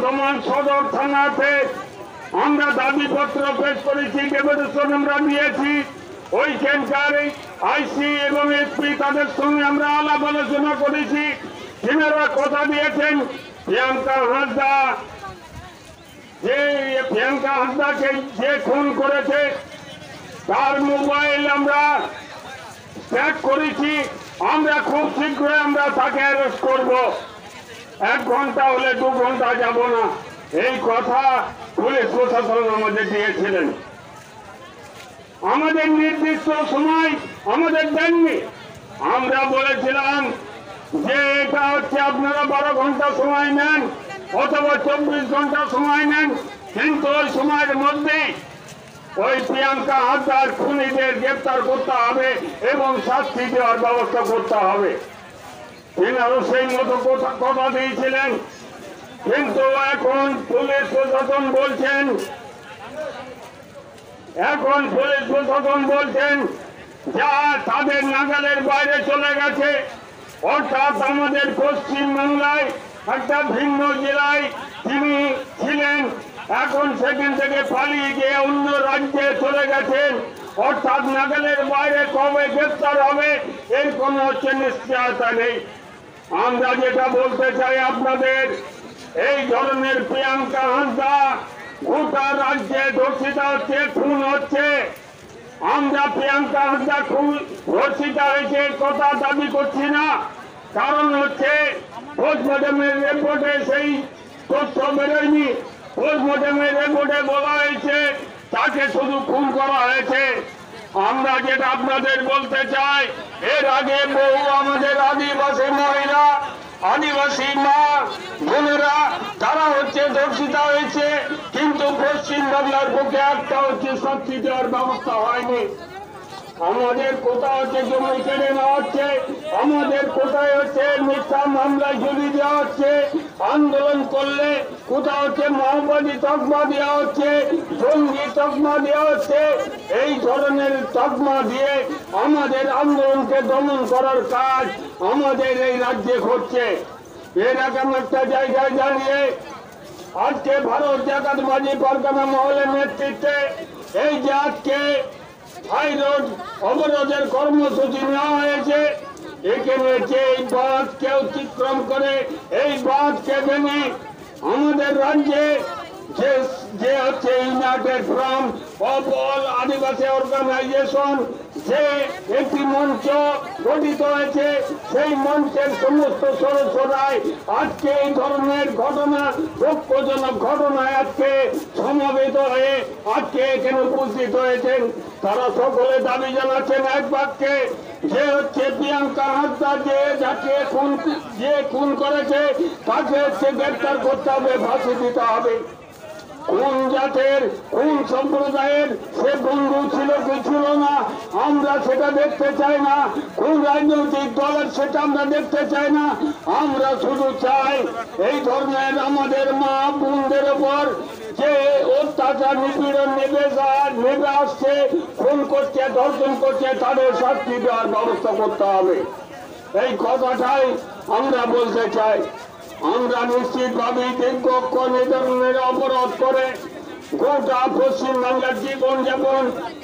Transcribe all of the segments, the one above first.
বর্ধমান সদর থানাতে আমরা দাবিপত্র পেশ করেছি, ডেপুটেশন আমরা দিয়েছি। ওইখানকার আইসি এবং এসপি তাদের সঙ্গে আমরা আলাপ আলোচনা করেছি। তিনারা কথা দিয়েছেন প্রিয়াঙ্কা হাঁসদা, যে প্রিয়াঙ্কা হাঁসদাকে যে খুন করেছে তার মোবাইল আমরা ট্র্যাক করেছি। আমরা খুব শীঘ্রই আমরা তাকে অ্যারেস্ট করব। 1 ঘন্টা হলে 2 ঘন্টা যাব না, এই কথা পুলিশ প্রশাসন আমাদের দিয়েছিলেন। আমাদের নির্দিষ্ট সময় আমাদের দেননি। আমরা বলেছিলাম যে এটা হচ্ছে আপনারা 12 ঘন্টা সময় নেন অথবা 24 ঘন্টা সময় নেন, কিন্তু ওই সময়ের মধ্যেই ওই প্রিয়াঙ্কা হাঁসদার খুনিদের গ্রেপ্তার করতে হবে এবং শাস্তি দেওয়ার ব্যবস্থা করতে হবে। তিনারও সেই মতো কথা দিয়েছিলেন। কিন্তু এখন পুলিশ প্রশাসন বলছেন যা তাদের নাগালের বাইরে চলে গেছে, অর্থাৎ আমাদের পশ্চিমবাংলায় একটা ভিন্ন জেলায় তিনি ছিলেন, এখন সেখান থেকে পালিয়ে গিয়ে অন্য রাজ্যে চলে গেছেন। অর্থাৎ নাগালের বাইরে কবে গ্রেপ্তার হবে এর কোনো নিশ্চয়তা নেই। আমরা যেটা বলতে চাই আপনাদের, এই ধরনের প্রিয়াঙ্কা হাঁসদা গোটা রাজ্যে ধর্ষিতা হচ্ছে, খুন হচ্ছে। আমরা প্রিয়াঙ্কা হাঁসদা খুন ধর্ষিতা হয়েছে কথা দাবি করছি না, কারণ হচ্ছে পোস্টমর্টমের রিপোর্টে সেই তথ্য বেরোয়নি। পোস্টমর্টমের রিপোর্টে বলা হয়েছে তাকে শুধু খুন করা হয়েছে। আমরা যেটা আপনাদের বলতে চাই, এর আগে বহু আমাদের আদিবাসী মহিলা, আদিবাসী মা বোনেরা তারা হচ্ছে ধর্ষিতা হয়েছে, কিন্তু পশ্চিমবাংলার পক্ষে একটা হচ্ছে শাস্তি দেওয়ার ব্যবস্থা হয়নি। আমাদের কোথাও হচ্ছে জমি কেড়ে নেওয়া হচ্ছে, আমাদের কোথায় হচ্ছে মিথ্যা মামলায় ঝুলি দেওয়া হচ্ছে, আন্দোলন করলে কোথাও হচ্ছে মাওবাদী তকমা দেওয়া হচ্ছে, জঙ্গি তকমা দেওয়া হচ্ছে। এই ধরনের তকমা দিয়ে আমাদের আন্দোলনকে দমন করার কাজ আমাদের এই রাজ্যে ঘটছে। এরকম একটা জায়গায় দাঁড়িয়ে আজকে ভারত জাকাতবাজি পরগনা মহলের নেতৃত্বে এই যে আজকে হাই রোড অবরোধের কর্মসূচি নেওয়া হয়েছে, এখানে যে এই বাঁধকে অতিক্রম করে এই বাঁধকে ভেঙে আমাদের রাজ্যে যে হচ্ছে United Front of All Adivasi Organisation যে একটি মঞ্চ গঠিত হয়েছে, সেই মঞ্চের সমস্ত সদস্যরাই আজকে এই ধরনের ঘটনা, দুঃখজনক ঘটনায় আজকে সমাবেত হয়ে আজকে এখানে উপস্থিত হয়েছেন। তারা সকলে দাবি জানাচ্ছেন এক বাক্যে, যে হচ্ছে প্রিয়াঙ্কা হাঁসদা যে খুন করেছে তাকে হচ্ছে গ্রেপ্তার করতে হবে, ফাঁসি দিতে হবে। কোন জাতের কোন সম্প্রদায়ের সে বন্ধু ছিল কি ছিল না আমরা সেটা দেখতে চাই না, কোন রাজনৈতিক দলের সেটা আমরা দেখতে চাই না। আমরা শুধু চাই এই ধরনের আমাদের মা বোনদের উপর যে অত্যাচার নিপীড়ন নেমে আসছে, খুন করছে, ধর্ষণ করছে, তাদের শাস্তি দেওয়ার ব্যবস্থা করতে হবে। এই কথাটাই আমরা বলতে চাই। আমরা নিশ্চিতভাবে দীর্ঘক্ষণ এই ধরনের অপরাধ করে গোটা পশ্চিমবাংলার জীবনযাপন,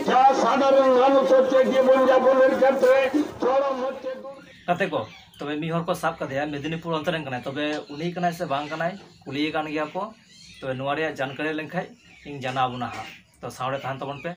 যা সাধারণ মানুষ হচ্ছে জীবনযাপনের ক্ষেত্রে চরম হচ্ছে। को तब मिहर को साब कर मेदिनीपुर अंतरें तब उन्हीं से बांग कुलिए गया को तब जानकारी लेखा इन जाना हाँ तो सावड़े तहन तबन पे।